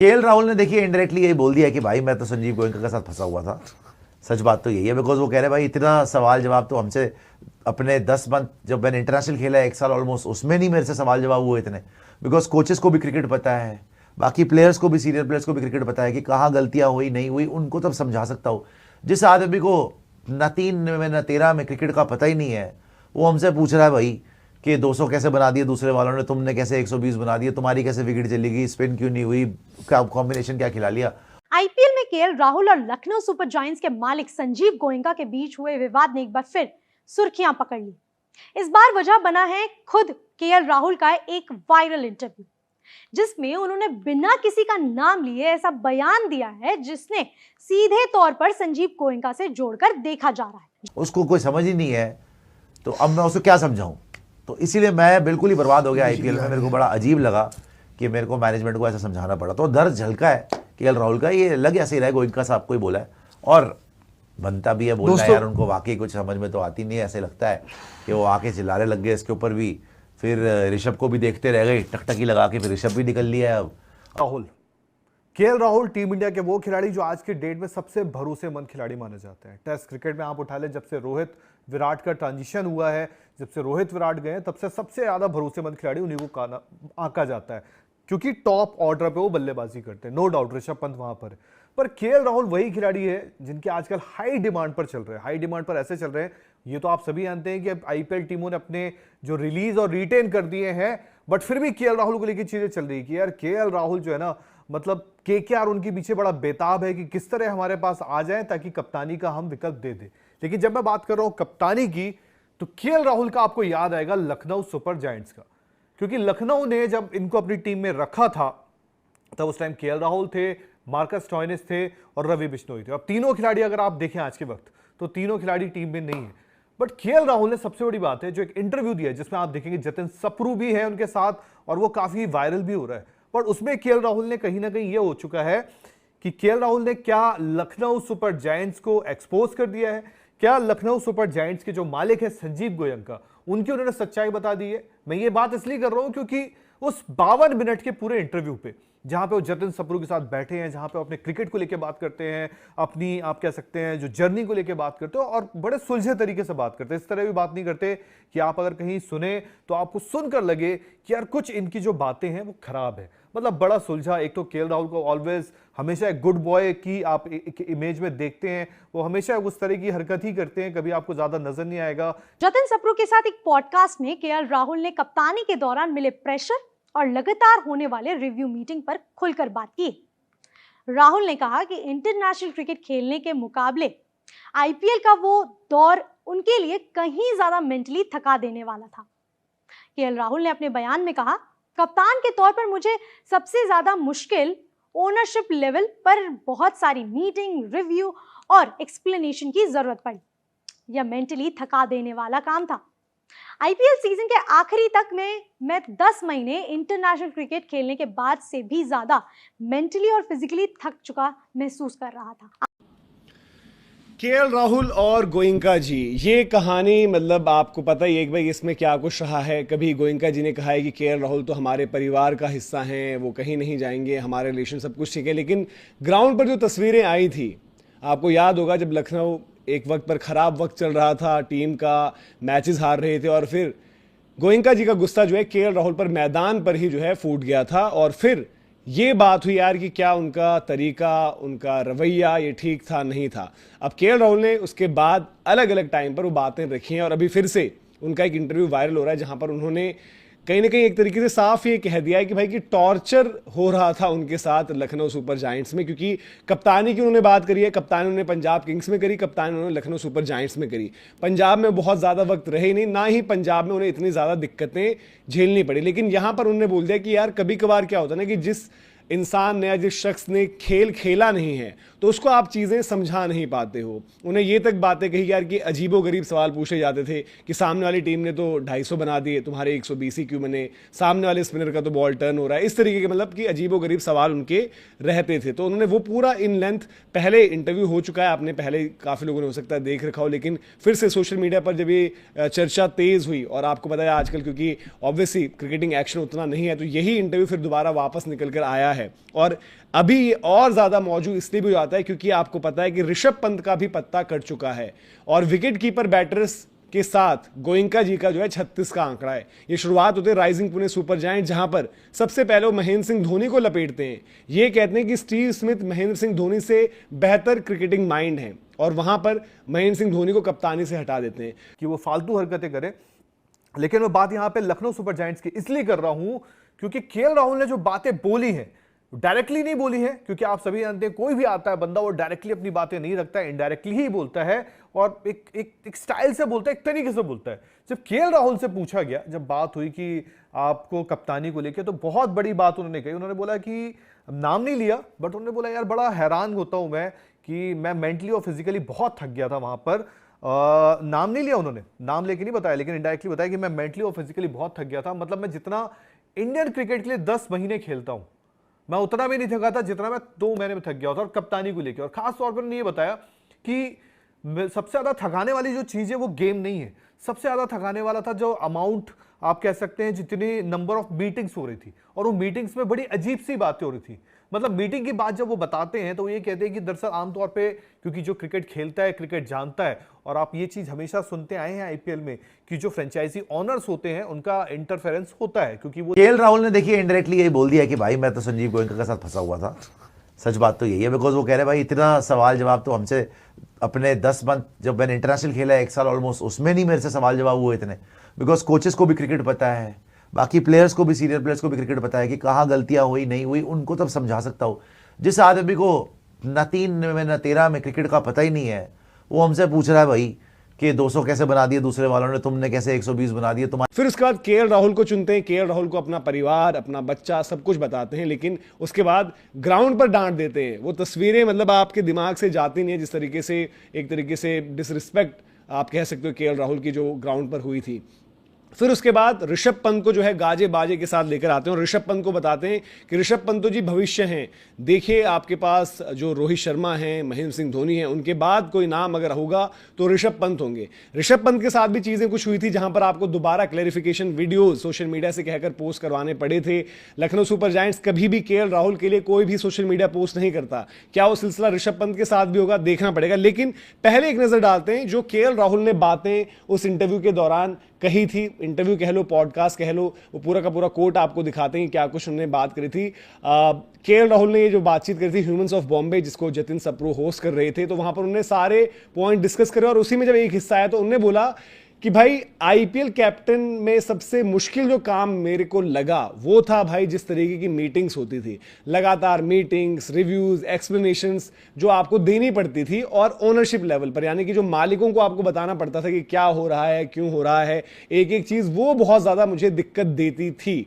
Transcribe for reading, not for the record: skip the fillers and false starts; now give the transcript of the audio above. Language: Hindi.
केएल राहुल ने देखिए इनडायरेक्टली यही बोल दिया कि भाई मैं तो संजीव गोयनका के साथ फंसा हुआ था। सच बात तो यही है, बिकॉज वो कह रहे भाई इतना सवाल जवाब तो हमसे अपने 10 मंथ जब मैंने इंटरनेशनल खेला है 1 साल ऑलमोस्ट, उसमें नहीं मेरे से सवाल जवाब हुए इतने। बिकॉज कोचेस को भी क्रिकेट पता है, बाकी प्लेयर्स को भी, सीनियर प्लेयर्स को भी क्रिकेट पता है कि कहाँ गलतियाँ हुई नहीं हुई, उनको तब समझा सकता हूँ। जिस आदमी को न 3 में न 13 में क्रिकेट का पता ही नहीं है, वो हमसे पूछ रहा है भाई कि 200 कैसे बना दिए दूसरे वालों ने, तुमने कैसे 120 बना दिए, तुम्हारी कैसे विकेट चली गई, स्पिन क्यों नहीं हुई, क्या कॉम्बिनेशन क्या खिला लिया। आईपीएल में केएल राहुल और लखनऊ सुपर जायंट्स के मालिक संजीव गोयनका के बीच हुए विवाद ने एक बार फिर सुर्खियां पकड़ ली। इस बार वजह बना है खुद केएल राहुल का एक वायरल इंटरव्यू, जिसमें उन्होंने बिना किसी का नाम लिए ऐसा बयान दिया है जिसने सीधे तौर पर संजीव गोयनका से जोड़कर देखा जा रहा है। उसको कोई समझ ही नहीं है, तो अब मैं उसको क्या समझाऊं। तो इसीलिए मैं बिल्कुल ही बर्बाद हो गया आईपीएल में। मेरे को बड़ा अजीब लगा कि मेरे को मैनेजमेंट को ऐसा समझाना पड़ा। तो दर्द झलका है केएल राहुल का, ये लग ऐसे ही रहा है गोयनका साहब को ही बोला है, और बनता भी है बोलना यार, उनको वाकई कुछ समझ में तो आती नहीं है। ऐसे लगता है कि वो आके चिल्लाने लग गए इसके ऊपर भी, फिर ऋषभ को भी देखते रह गए टकटकी लगा के, फिर ऋषभ भी निकल लिया है अब। Rahul, KL Rahul team India के वो खिलाड़ी जो आज के डेट में सबसे भरोसेमंद खिलाड़ी माने जाते हैं। टेस्ट क्रिकेट में आप उठा लें, जब से रोहित विराट का ट्रांजिशन हुआ है, जब से रोहित विराट गए, तब से सबसे ज्यादा भरोसेमंद खिलाड़ी उन्हीं को आंका जाता है, क्योंकि टॉप ऑर्डर पे वो बल्लेबाजी करते हैं। नो डाउट ऋषभ पंत वहां पर केएल राहुल वही खिलाड़ी है जिनके आजकल हाई डिमांड पर चल रहे हैं। हाई डिमांड पर ऐसे चल रहे हैं, ये तो आप सभी जानते हैं कि अब आईपीएल टीमों ने अपने जो रिलीज और रिटेन कर दिए हैं, बट फिर भी केएल राहुल को लेकर चीजें चल रही है कि यार केएल राहुल जो है ना, मतलब केकेआर उनके पीछे बड़ा बेताब है कि किस तरह हमारे पास आ जाए ताकि कप्तानी का हम विकल्प दे दें। लेकिन जब मैं बात कर रहा हूं कप्तानी की, तो केएल राहुल का आपको याद आएगा लखनऊ सुपर जायंट्स का, क्योंकि लखनऊ ने जब इनको अपनी टीम में रखा था तब उस टाइम केएल राहुल थे, मार्कस स्टोइनिस थे और रवि बिश्नोई थे। अब तीनों खिलाड़ी अगर आप देखें आज के वक्त, तो तीनों खिलाड़ी टीम में नहीं है। बट केएल राहुल ने सबसे बड़ी बात है जो एक इंटरव्यू दिया है, जिसमें आप देखेंगे जतिन सप्रू भी है उनके साथ, और वो काफी वायरल भी हो रहा है। पर उसमें केएल राहुल ने कहीं ना कहीं ये हो चुका है कि केएल राहुल ने क्या लखनऊ सुपर जायंट्स को एक्सपोज कर दिया है, क्या लखनऊ सुपर जायंट्स के जो मालिक है संजीव गोयनका, उनकी उन्होंने सच्चाई बता दी है। मैं ये बात इसलिए कर रहा हूं क्योंकि उस 52 मिनट के पूरे इंटरव्यू पे, जहां पे वो जतिन सप्रू के साथ बैठे हैं, जहां पे अपने क्रिकेट को लेकर बात करते हैं, अपनी आप कह सकते हैं जो जर्नी को लेकर बात करते हो, और बड़े सुलझे तरीके से बात करते हैं। इस तरह भी बात नहीं करते कि आप अगर कहीं सुने तो आपको सुनकर लगे कि यार कुछ इनकी जो बातें हैं वो खराब है। मतलब बड़ा सुलझा। एक तो केएल राहुल को ऑलवेज हमेशा एक गुड बॉय की आप एक इमेज में देखते हैं, वो हमेशा उस तरह की हरकत ही करते हैं, कभी आपको ज्यादा नजर नहीं आएगा। जतिन सप्रू के साथ एक पॉडकास्ट में केएल राहुल ने कप्तानी के दौरान मिले प्रेशर और लगातार होने वाले रिव्यू मीटिंग पर खुलकर बात की। राहुल ने कहा कि इंटरनेशनल क्रिकेट खेलने के मुकाबले आईपीएल का वो दौर उनके लिए कहीं ज्यादा मेंटली थका देने वाला था। केएल राहुल ने अपने बयान में कहा, कप्तान के तौर पर मुझे सबसे ज्यादा मुश्किल ओनरशिप लेवल पर बहुत सारी मीटिंग, रिव्यू और एक्सप्लेनेशन की जरूरत पड़ी। यह मेंटली थका देने वाला काम था। आईपीएल सीजन के आखिरी तक में मैं 10 महीने इंटरनेशनल क्रिकेट खेलने के बाद से भी ज्यादा मेंटली और फिजिकली थक चुका महसूस कर रहा था। केएल राहुल और गोयनका जी, ये कहानी मतलब आपको पता ही एक भाई इसमें क्या कुछ रहा है। कभी गोयनका जी ने कहा है कि केएल राहुल तो हमारे परिवार का हिस्सा हैं, वो कहीं नहीं जाएंगे, हमारे रिलेशन सब कुछ ठीक है। लेकिन ग्राउंड पर जो तस्वीरें आई थी, आपको याद होगा जब लखनऊ एक वक्त पर खराब वक्त चल रहा था, टीम का मैचेस हार रहे थे, और फिर गोयनका जी का गुस्सा जो है केएल राहुल पर मैदान पर ही जो है फूट गया था। और फिर ये बात हुई यार कि क्या उनका तरीका, उनका रवैया ये ठीक था नहीं था। अब केएल राहुल ने उसके बाद अलग अलग टाइम पर वो बातें रखी हैं, और अभी फिर से उनका एक इंटरव्यू वायरल हो रहा है जहां पर उन्होंने कहीं ना कहीं एक तरीके से साफ ये कह दिया है कि भाई कि टॉर्चर हो रहा था उनके साथ लखनऊ सुपर जायंट्स में, क्योंकि कप्तानी की उन्होंने बात करी है। कप्तानी उन्होंने पंजाब किंग्स में करी, कप्तानी उन्होंने लखनऊ सुपर जायंट्स में करी। पंजाब में बहुत ज़्यादा वक्त रहे नहीं, ना ही पंजाब में उन्हें इतनी ज़्यादा दिक्कतें झेलनी पड़ी। लेकिन यहाँ पर उन्होंने बोल दिया कि यार कभी कभार क्या होता है ना कि जिस इंसान ने या जिस शख्स ने खेल खेला नहीं है तो उसको आप चीज़ें समझा नहीं पाते हो। उन्हें ये तक बातें कही यार कि अजीबोगरीब सवाल पूछे जाते थे कि सामने वाली टीम ने तो 250 बना दिए, तुम्हारे 120 ही क्यों बने, सामने वाले स्पिनर का तो बॉल टर्न हो रहा है। इस तरीके के मतलब कि अजीबोगरीब सवाल उनके रहते थे। तो उन्होंने वो पूरा इन लेंथ पहले इंटरव्यू हो चुका है, आपने पहले काफ़ी लोगों ने हो सकता है देख रखा हो, लेकिन फिर से सोशल मीडिया पर जब ये चर्चा तेज़ हुई, और आपको पता है आजकल क्योंकि ऑब्वियसली क्रिकेटिंग एक्शन उतना नहीं है, तो यही इंटरव्यू फिर दोबारा वापस निकल कर आया है। और अभी ये और ज्यादा मौजूद इसलिए भी हो जाता है क्योंकि आपको पता है कि ऋषभ पंत का भी पत्ता कट चुका है और विकेट कीपर बैटर्स के साथ गोयनका जी का जो है 36 का आंकड़ा है। ये शुरुआत होते है राइजिंग पुणे सुपर जायंट, जहां पर सबसे पहले वो महेंद्र सिंह धोनी को लपेटते हैं। ये कहते हैं कि स्टीव स्मिथ महेंद्र सिंह धोनी से बेहतर क्रिकेटिंग माइंड है और वहां पर महेंद्र सिंह धोनी को कप्तानी से हटा देते हैं कि वो फालतू हरकतें करे। लेकिन मैं बात यहां पे लखनऊ सुपर जायंट्स की इसलिए कर रहा हूं क्योंकि केएल राहुल ने जो बातें बोली हैं डायरेक्टली नहीं बोली है, क्योंकि आप सभी जानते हैं कोई भी आता है बंदा वो डायरेक्टली अपनी बातें नहीं रखता है, इनडायरेक्टली ही बोलता है और एक स्टाइल से बोलता है, एक तरीके से बोलता है। जब केएल राहुल से पूछा गया, जब बात हुई कि आपको कप्तानी को लेकर, तो बहुत बड़ी बात उन्होंने कही। उन्होंने बोला कि नाम नहीं लिया, बट उन्होंने बोला यार बड़ा हैरान होता हूं मैं कि मैं मेंटली और फिजिकली बहुत थक गया था वहां पर। नाम नहीं लिया उन्होंने, नाम लेके नहीं बताया, लेकिन इनडायरेक्टली बताया कि मैं मेंटली और फिजिकली बहुत थक गया था। मतलब मैं जितना इंडियन क्रिकेट के लिए 10 महीने खेलता हूं, मैं उतना भी नहीं थका था जितना मैं 2 महीने में थक गया था। और कप्तानी को लेकर और खास तौर पर उन्होंने ये बताया कि सबसे ज्यादा थकाने वाली जो चीज है वो गेम नहीं है, सबसे ज्यादा थकाने वाला था जो अमाउंट आप कह सकते हैं जितनी नंबर ऑफ मीटिंग्स हो रही थी, और वो मीटिंग्स में बड़ी अजीब सी बातें हो रही थी। मतलब मीटिंग की बात जब वो बताते हैं तो ये कहते हैं कि दरअसल आमतौर पे क्योंकि जो क्रिकेट खेलता है, क्रिकेट जानता है, और आप ये चीज हमेशा सुनते आए हैं आईपीएल में कि जो फ्रेंचाइजी ऑनर्स होते हैं उनका इंटरफेरेंस होता है, क्योंकि वो केएल राहुल ने देखिए इनडायरेक्टली यही बोल दिया कि भाई मैं तो संजीव गोयनका के साथ फंसा हुआ था। सच बात तो यही है, बिकॉज वो कह रहे भाई इतना सवाल जवाब तो हमसे अपने 10 मंथ जब मैंने इंटरनेशनल खेला है 1 साल ऑलमोस्ट, उसमें नहीं मेरे से सवाल जवाब हुए इतने। बिकॉज कोचेस को भी क्रिकेट पता है, बाकी प्लेयर्स को भी, सीनियर प्लेयर्स को भी क्रिकेट पता है कि कहाँ गलतियां हुई नहीं हुई, उनको तब समझा सकता हूँ। जिस आदमी को न 3 में न 13 में क्रिकेट का पता ही नहीं है, वो हमसे पूछ रहा है भाई कि 200 कैसे बना दिए दूसरे वालों ने, तुमने कैसे 120 बना दिए तुम्हारे। फिर उसके बाद केएल राहुल को चुनते हैं, केएल राहुल को अपना परिवार, अपना बच्चा सब कुछ बताते हैं, लेकिन उसके बाद ग्राउंड पर डांट देते हैं। वो तस्वीरें मतलब आपके दिमाग से जाती नहीं है, जिस तरीके से एक तरीके से डिसरिस्पेक्ट आप कह सकते हो केएल राहुल की जो ग्राउंड पर हुई थी। फिर उसके बाद ऋषभ पंत को जो है गाजे बाजे के साथ लेकर आते हैं और ऋषभ पंत को बताते हैं कि ऋषभ पंत तो जी भविष्य हैं, देखिए आपके पास जो रोहित शर्मा हैं, महेंद्र सिंह धोनी हैं, उनके बाद कोई नाम अगर होगा तो ऋषभ पंत होंगे। ऋषभ पंत के साथ भी चीजें कुछ हुई थी जहां पर आपको दोबारा क्लैरिफिकेशन वीडियो सोशल मीडिया से कहकर पोस्ट करवाने पड़े थे। लखनऊ सुपर जायंट्स कभी भी केएल राहुल के लिए कोई भी सोशल मीडिया पोस्ट नहीं करता, क्या वो सिलसिला ऋषभ पंत के साथ भी होगा, देखना पड़ेगा। लेकिन पहले एक नजर डालते हैं जो केएल राहुल ने बातें उस इंटरव्यू के दौरान कही थी। इंटरव्यू कह लो, पॉडकास्ट कह लो, वो पूरा का पूरा कोट आपको दिखाते हैं क्या कुछ उन्होंने बात करी थी। केएल राहुल ने ये जो बातचीत करी थी ह्यूमंस ऑफ बॉम्बे, जिसको जतिन सप्रू होस्ट कर रहे थे, तो वहां पर उन्होंने सारे पॉइंट डिस्कस करे और उसी में जब एक हिस्सा आया तो उन्होंने बोला कि भाई आईपीएल कैप्टन में सबसे मुश्किल जो काम मेरे को लगा वो था भाई जिस तरीके की मीटिंग्स होती थी, लगातार मीटिंग्स, रिव्यूज, एक्सप्लेनेशंस जो आपको देनी पड़ती थी, और ओनरशिप लेवल पर यानी कि जो मालिकों को आपको बताना पड़ता था कि क्या हो रहा है, क्यों हो रहा है, एक एक चीज, वो बहुत ज्यादा मुझे दिक्कत देती थी।